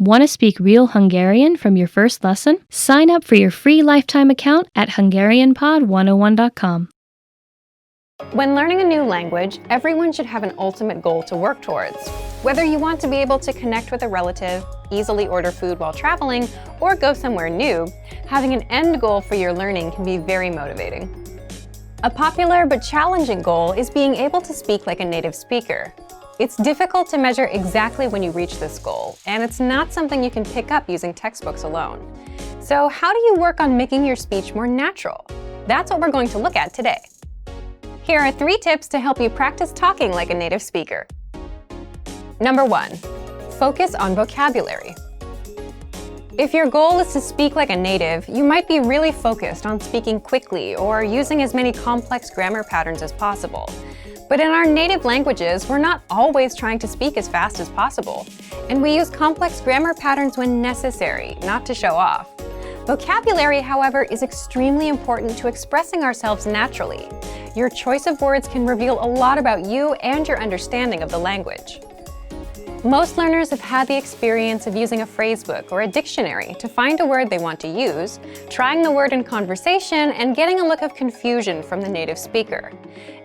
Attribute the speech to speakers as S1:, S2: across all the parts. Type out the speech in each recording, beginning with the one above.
S1: Want to speak real Hungarian from your first lesson? Sign up for your free lifetime account at HungarianPod101.com.
S2: When learning a new language, everyone should have an ultimate goal to work towards. Whether you want to be able to connect with a relative, easily order food while traveling, or go somewhere new, having an end goal for your learning can be very motivating. A popular but challenging goal is being able to speak like a native speaker. It's difficult to measure exactly when you reach this goal, and it's not something you can pick up using textbooks alone. So how do you work on making your speech more natural? That's what we're going to look at today. Here are 3 tips to help you practice talking like a native speaker. Number 1, focus on vocabulary. If your goal is to speak like a native, you might be really focused on speaking quickly or using as many complex grammar patterns as possible. But in our native languages, we're not always trying to speak as fast as possible, and we use complex grammar patterns when necessary, not to show off. Vocabulary, however, is extremely important to expressing ourselves naturally. Your choice of words can reveal a lot about you and your understanding of the language. Most learners have had the experience of using a phrasebook or a dictionary to find a word they want to use, trying the word in conversation, and getting a look of confusion from the native speaker.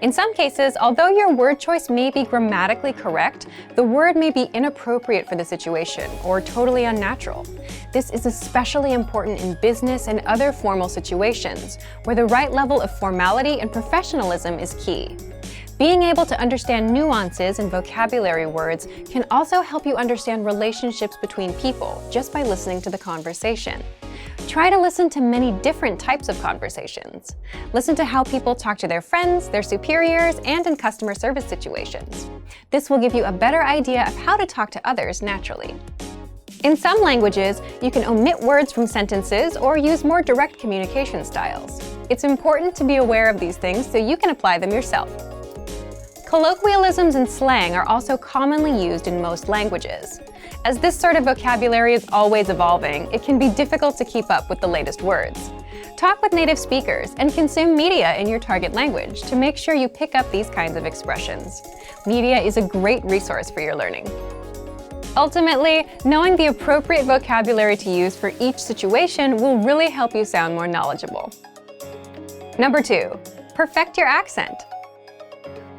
S2: In some cases, although your word choice may be grammatically correct, the word may be inappropriate for the situation or totally unnatural. This is especially important in business and other formal situations, where the right level of formality and professionalism is key. Being able to understand nuances in vocabulary words can also help you understand relationships between people just by listening to the conversation. Try to listen to many different types of conversations. Listen to how people talk to their friends, their superiors, and in customer service situations. This will give you a better idea of how to talk to others naturally. In some languages, you can omit words from sentences or use more direct communication styles. It's important to be aware of these things so you can apply them yourself. Colloquialisms and slang are also commonly used in most languages. As this sort of vocabulary is always evolving, it can be difficult to keep up with the latest words. Talk with native speakers and consume media in your target language to make sure you pick up these kinds of expressions. Media is a great resource for your learning. Ultimately, knowing the appropriate vocabulary to use for each situation will really help you sound more knowledgeable. Number 2, perfect your accent.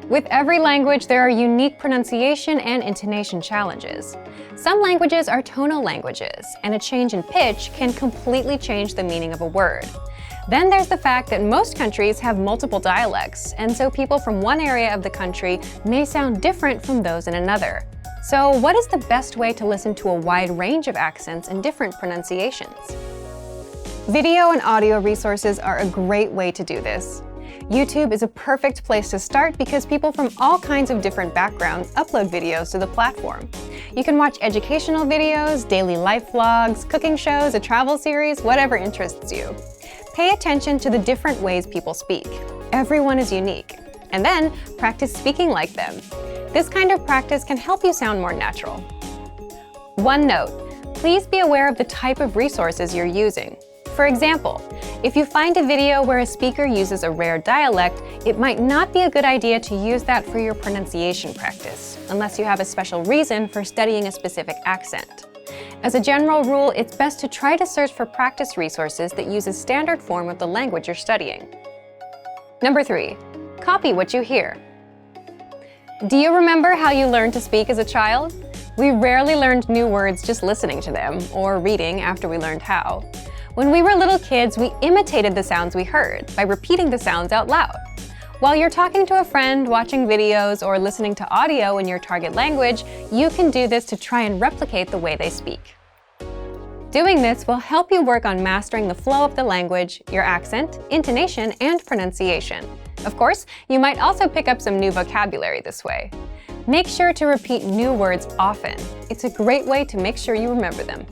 S2: With every language, there are unique pronunciation and intonation challenges. Some languages are tonal languages, and a change in pitch can completely change the meaning of a word. Then there's the fact that most countries have multiple dialects, and so people from one area of the country may sound different from those in another. So what is the best way to listen to a wide range of accents and different pronunciations? Video and audio resources are a great way to do this. YouTube is a perfect place to start because people from all kinds of different backgrounds upload videos to the platform. You can watch educational videos, daily life vlogs, cooking shows, a travel series, whatever interests you. Pay attention to the different ways people speak. Everyone is unique. And then practice speaking like them. This kind of practice can help you sound more natural. One note, please be aware of the type of resources you're using. For example, if you find a video where a speaker uses a rare dialect, it might not be a good idea to use that for your pronunciation practice, unless you have a special reason for studying a specific accent. As a general rule, it's best to try to search for practice resources that use a standard form of the language you're studying. Number 3, copy what you hear. Do you remember how you learned to speak as a child? We rarely learned new words just listening to them, or reading after we learned how. When we were little kids, we imitated the sounds we heard by repeating the sounds out loud. While you're talking to a friend, watching videos, or listening to audio in your target language, you can do this to try and replicate the way they speak. Doing this will help you work on mastering the flow of the language, your accent, intonation, and pronunciation. Of course, you might also pick up some new vocabulary this way. Make sure to repeat new words often. It's a great way to make sure you remember them.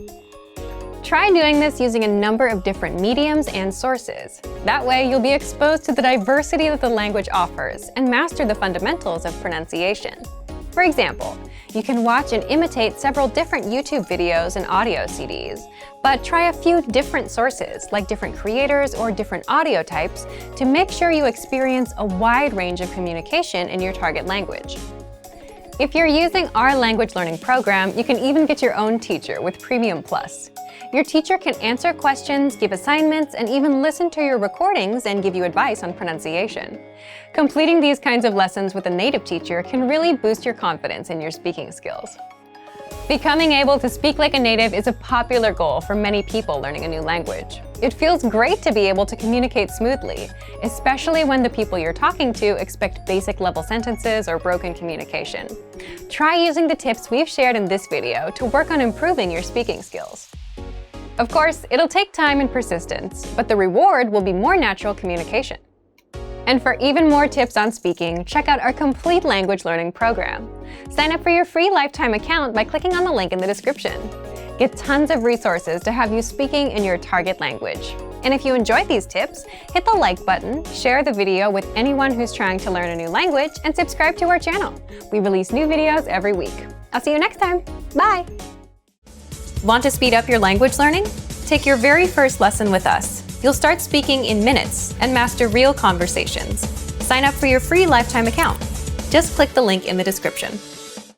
S2: Try doing this using a number of different mediums and sources. That way, you'll be exposed to the diversity that the language offers and master the fundamentals of pronunciation. For example, you can watch and imitate several different YouTube videos and audio CDs, but try a few different sources, like different creators or different audio types, to make sure you experience a wide range of communication in your target language. If you're using our language learning program, you can even get your own teacher with Premium Plus. Your teacher can answer questions, give assignments, and even listen to your recordings and give you advice on pronunciation. Completing these kinds of lessons with a native teacher can really boost your confidence in your speaking skills. Becoming able to speak like a native is a popular goal for many people learning a new language. It feels great to be able to communicate smoothly, especially when the people you're talking to expect basic level sentences or broken communication. Try using the tips we've shared in this video to work on improving your speaking skills. Of course, it'll take time and persistence, but the reward will be more natural communication. And for even more tips on speaking, check out our complete language learning program. Sign up for your free lifetime account by clicking on the link in the description. Get tons of resources to have you speaking in your target language. And if you enjoyed these tips, hit the like button, share the video with anyone who's trying to learn a new language, and subscribe to our channel. We release new videos every week. I'll see you next time. Bye! Want to speed up your language learning? Take your very first lesson with us. You'll start speaking in minutes and master real conversations. Sign up for your free lifetime account. Just click the link in the description.